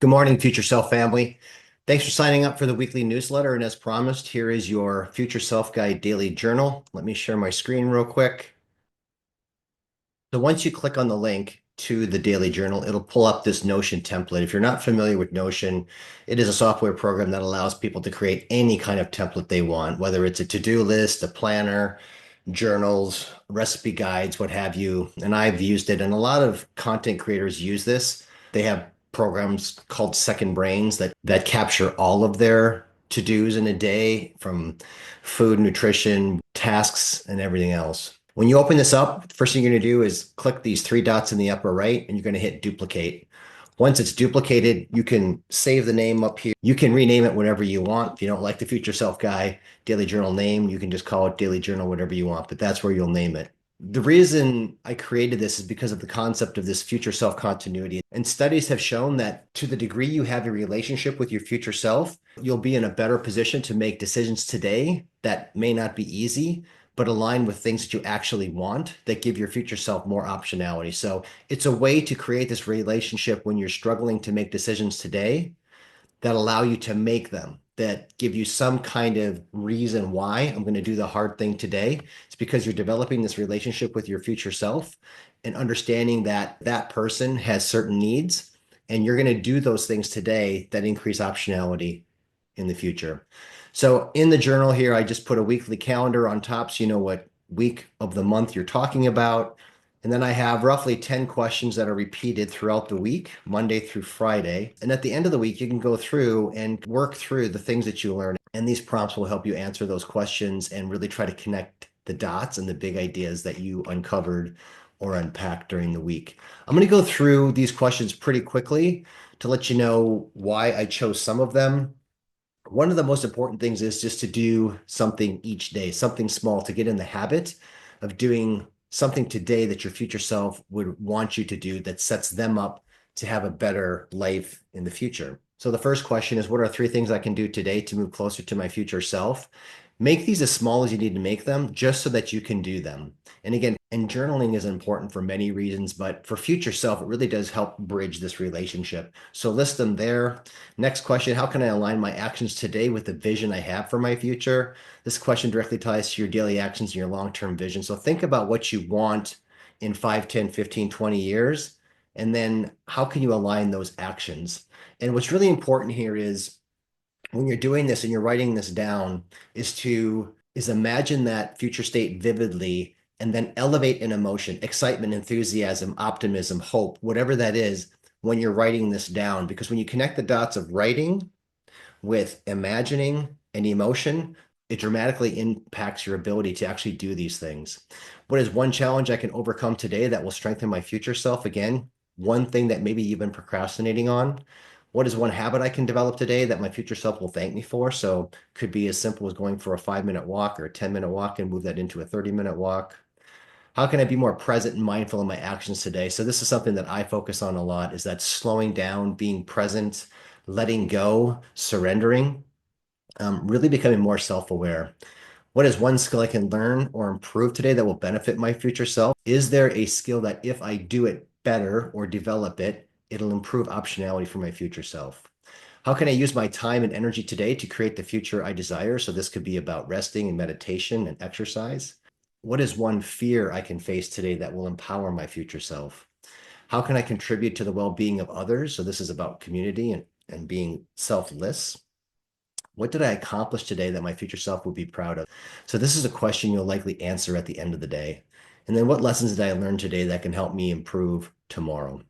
Good morning, Future Self family. Thanks for signing up for the weekly newsletter. And as promised, here is your Future Self Guide daily journal. Let me share my screen real quick. So once you click on the link to the daily journal, it'll pull up this Notion template. If you're not familiar with Notion, it is a software program that allows people to create any kind of template they want, whether it's a to-do list, a planner, journals, recipe guides, what have you. And I've used it, and a lot of content creators use this. They have programs called Second Brains that capture all of their to-dos in a day, from food, nutrition, tasks, and everything else. When you open this up, the first thing you're going to do is click these three dots in the upper right, and you're going to hit duplicate. Once it's duplicated, you can save the name up here. You can rename it whenever you want. If you don't like the Future Self Guy Daily Journal name, you can just call it Daily Journal, whatever you want, but that's where you'll name it. The reason I created this is because of the concept of this future self continuity. And studies have shown that to the degree you have a relationship with your future self, you'll be in a better position to make decisions today that may not be easy, but align with things that you actually want that give your future self more optionality. So it's a way to create this relationship when you're struggling to make decisions today that allow you to make them, that give you some kind of reason why I'm going to do the hard thing today. It's because you're developing this relationship with your future self and understanding that that person has certain needs, and you're going to do those things today that increase optionality in the future. So in the journal here, I just put a weekly calendar on top so you know what week of the month you're talking about. And then I have roughly 10 questions that are repeated throughout the week, Monday through Friday. And at the end of the week, you can go through and work through the things that you learn. And these prompts will help you answer those questions and really try to connect the dots and the big ideas that you uncovered or unpacked during the week. I'm going to go through these questions pretty quickly to let you know why I chose some of them. One of the most important things is just to do something each day, something small, to get in the habit of doing something today that your future self would want you to do that sets them up to have a better life in the future. So the first question is, what are three things I can do today to move closer to my future self? Make these as small as you need to make them, just so that you can do them. And again, and journaling is important for many reasons, but for future self, it really does help bridge this relationship. So list them there. Next question, how can I align my actions today with the vision I have for my future? This question directly ties to your daily actions and your long-term vision. So think about what you want in 5, 10, 15, 20 years, and then how can you align those actions? And what's really important here is when you're doing this and you're writing this down is imagine that future state vividly and then elevate an emotion, excitement, enthusiasm, optimism, hope, whatever that is, when you're writing this down. Because when you connect the dots of writing with imagining and emotion, it dramatically impacts your ability to actually do these things. What is one challenge I can overcome today that will strengthen my future self? Again, one thing that maybe you've been procrastinating on. What is one habit I can develop today that my future self will thank me for? So could be as simple as going for a 5-minute walk or a 10-minute walk and move that into a 30-minute walk. How can I be more present and mindful in my actions today? So this is something that I focus on a lot, is that slowing down, being present, letting go, surrendering, really becoming more self-aware. What is one skill I can learn or improve today that will benefit my future self? Is there a skill that if I do it better or develop it, it'll improve optionality for my future self? How can I use my time and energy today to create the future I desire? So this could be about resting and meditation and exercise. What is one fear I can face today that will empower my future self? How can I contribute to the well-being of others? So this is about community and being selfless. What did I accomplish today that my future self would be proud of? So this is a question you'll likely answer at the end of the day. And then what lessons did I learn today that can help me improve tomorrow?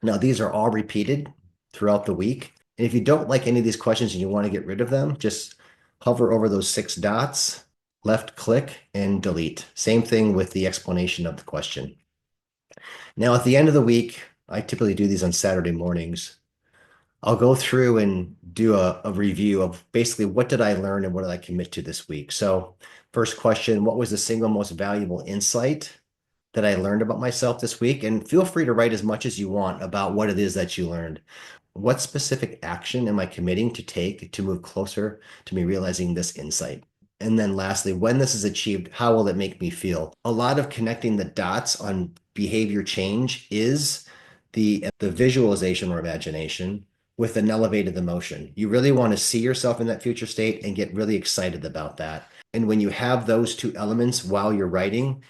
Now, these are all repeated throughout the week. And if you don't like any of these questions and you want to get rid of them, just hover over those 6 dots, left click, and delete. Same thing with the explanation of the question. Now, at the end of the week, I typically do these on Saturday mornings. I'll go through and do a review of basically what did I learn and what did I commit to this week. So first question, what was the single most valuable insight that I learned about myself this week? And feel free to write as much as you want about what it is that you learned. What specific action am I committing to take to move closer to me realizing this insight? And then lastly, when this is achieved, how will it make me feel? A lot of connecting the dots on behavior change is the visualization or imagination. with an elevated emotion. You really want to see yourself in that future state and get really excited about that. And when you have those two elements while you're writing,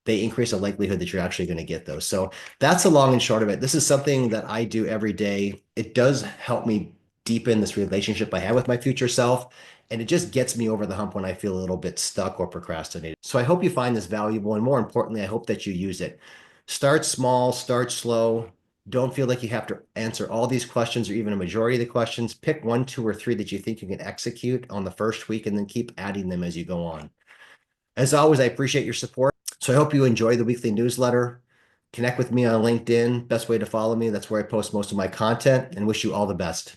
they increase the likelihood that you're actually going to get those. So that's the long and short of it. This is something that I do every day. It does help me deepen this relationship I have with my future self. And it just gets me over the hump when I feel a little bit stuck or procrastinated. So I hope you find this valuable. And more importantly, I hope that you use it. Start small, start slow. Don't feel like you have to answer all these questions or even a majority of the questions. Pick 1, 2, or 3 that you think you can execute on the first week and then keep adding them as you go on. As always, I appreciate your support. So I hope you enjoy the weekly newsletter. Connect with me on LinkedIn. Best way to follow me. That's where I post most of my content, and wish you all the best.